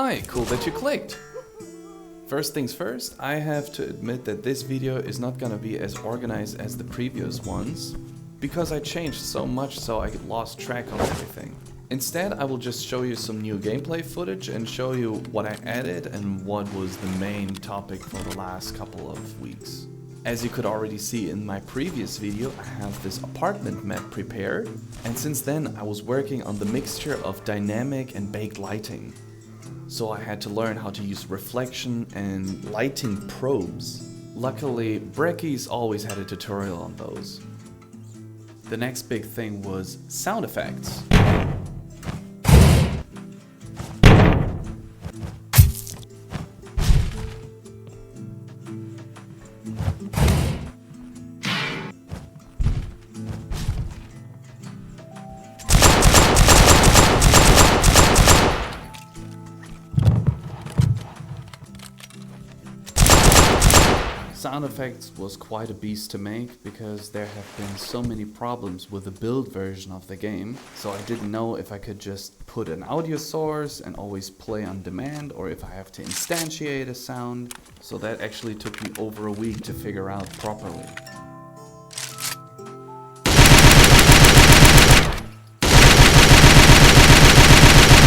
Hi, cool that you clicked! First things first, I have to admit that this video is not gonna be as organized as the previous ones, because I changed so much so I lost track of everything. Instead, I will just show you some new gameplay footage and show you what I added and what was the main topic for the last couple of weeks. As you could already see in my previous video, I have this apartment map prepared, and since then I was working on the mixture of dynamic and baked lighting. So I had to learn how to use reflection and lighting probes. Luckily, Brecky's always had a tutorial on those. The next big thing was sound effects. Sound effects was quite a beast to make because there have been so many problems with the build version of the game, so I didn't know if I could just put an audio source and always play on demand or if I have to instantiate a sound, so that actually took me over a week to figure out properly.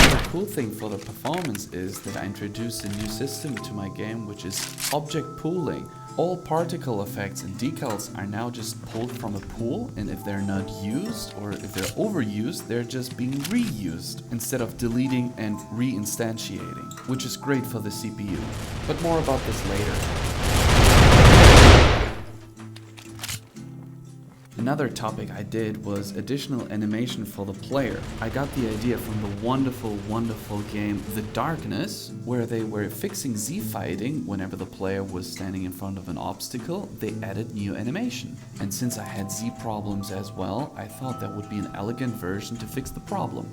The cool thing for the performance is that I introduced a new system to my game, which is object pooling. All particle effects and decals are now just pulled from a pool, and if they're not used or if they're overused, they're just being reused instead of deleting and reinstantiating, which is great for the CPU. But more about this later. Another topic I did was additional animation for the player. I got the idea from the wonderful game The Darkness, where they were fixing Z-fighting whenever the player was standing in front of an obstacle. They added new animation. And since I had Z problems as well, I thought that would be an elegant version to fix the problem.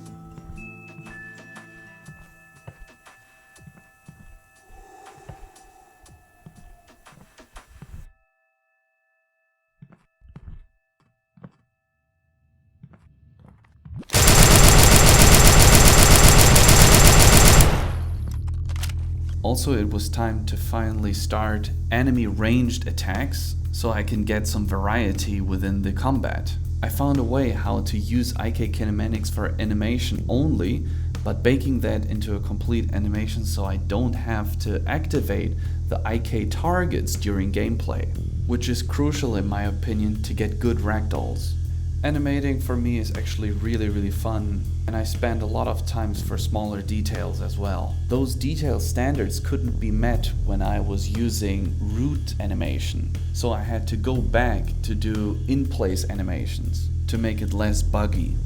Also, it was time to finally start enemy ranged attacks so I can get some variety within the combat. I found a way how to use IK kinematics for animation only, but baking that into a complete animation so I don't have to activate the IK targets during gameplay, which is crucial in my opinion to get good ragdolls. Animating for me is actually really fun, and I spend a lot of times for smaller details as well. Those detail standards couldn't be met when I was using root animation, so I had to go back to do in-place animations to make it less buggy.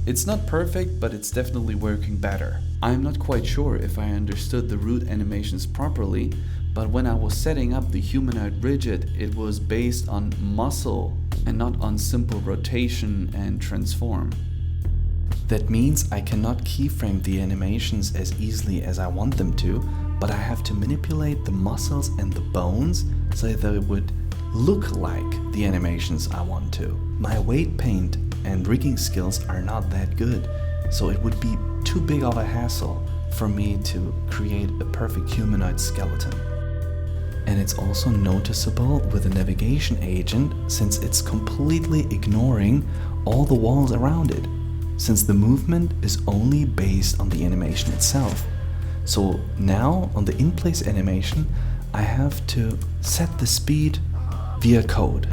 It's not perfect, but it's definitely working better. I'm not quite sure if I understood the root animations properly, but when I was setting up the humanoid rigid, it was based on muscle and not on simple rotation and transform. That means I cannot keyframe the animations as easily as I want them to, but I have to manipulate the muscles and the bones so that it would look like the animations I want to. My weight paint and rigging skills are not that good, so it would be too big of a hassle for me to create a perfect humanoid skeleton. And it's also noticeable with the navigation agent since it's completely ignoring all the walls around it, since the movement is only based on the animation itself. So now on the in-place animation, I have to set the speed via code.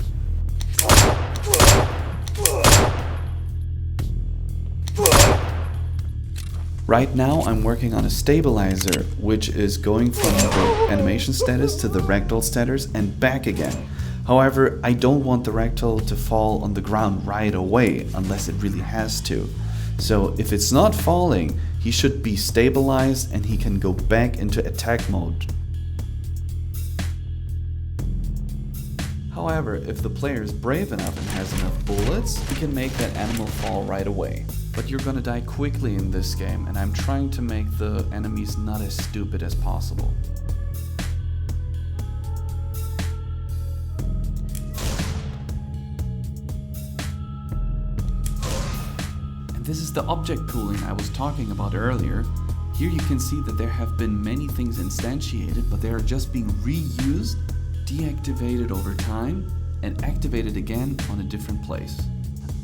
Right now I'm working on a stabilizer, which is going from the animation status to the ragdoll status and back again. However, I don't want the ragdoll to fall on the ground right away unless it really has to. So if it's not falling, he should be stabilized and he can go back into attack mode. However, if the player is brave enough and has enough bullets, he can make that animal fall right away. But you're gonna die quickly in this game, and I'm trying to make the enemies not as stupid as possible. And this is the object pooling I was talking about earlier. Here you can see that there have been many things instantiated, but they are just being reused, deactivated over time, and activated again on a different place.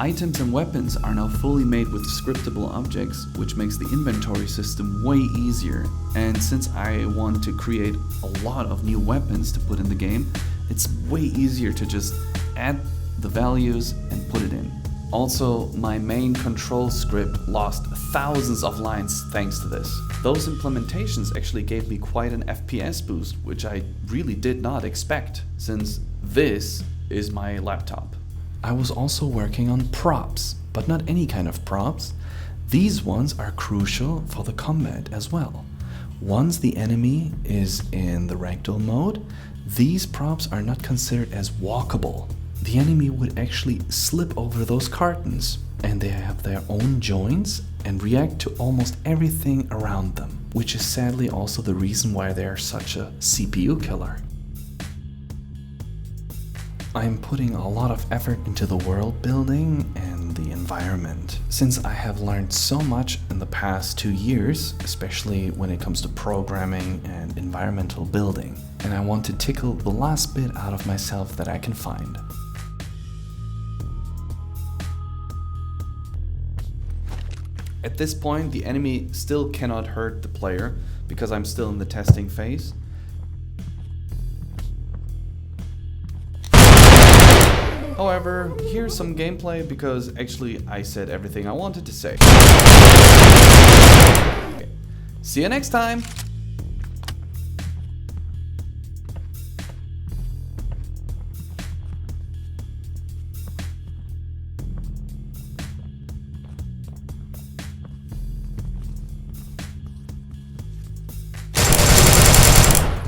Items and weapons are now fully made with scriptable objects, which makes the inventory system way easier. And since I want to create a lot of new weapons to put in the game, it's way easier to just add the values and put it in. Also, my main control script lost thousands of lines thanks to this. Those implementations actually gave me quite an FPS boost, which I really did not expect, since this is my laptop. I was also working on props, but not any kind of props. These ones are crucial for the combat as well. Once the enemy is in the ragdoll mode, these props are not considered as walkable. The enemy would actually slip over those cartons, and they have their own joints and react to almost everything around them, which is sadly also the reason why they are such a CPU killer. I'm putting a lot of effort into the world building and the environment, since I have learned so much in the past 2 years, especially when it comes to programming and environmental building, and I want to tickle the last bit out of myself that I can find. At this point, the enemy still cannot hurt the player because I'm still in the testing phase. However, here's some gameplay because actually I said everything I wanted to say. Okay. See you next time!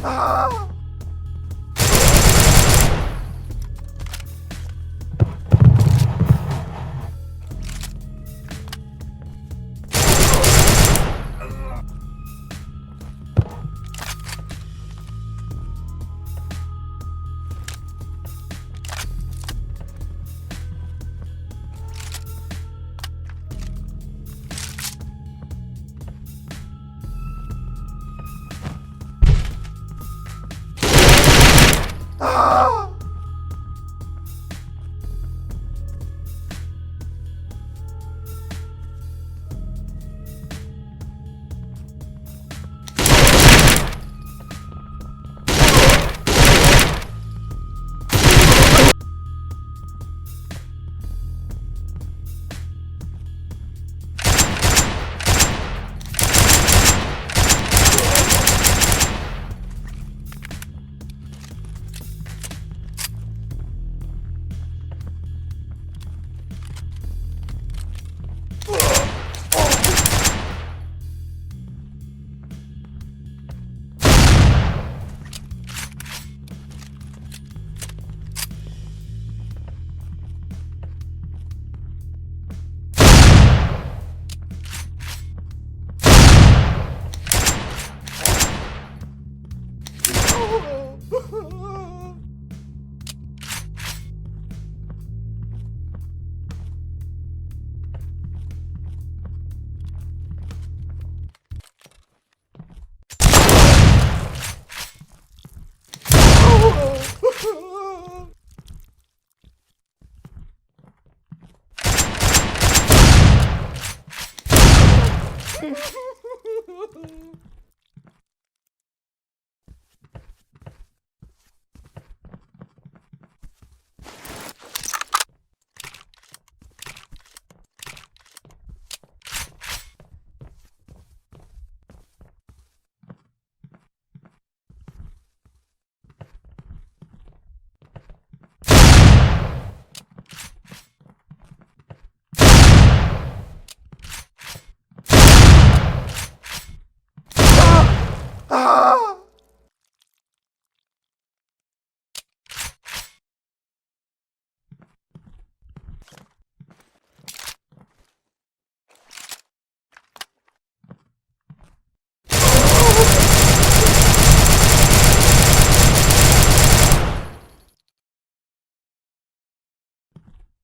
Oh!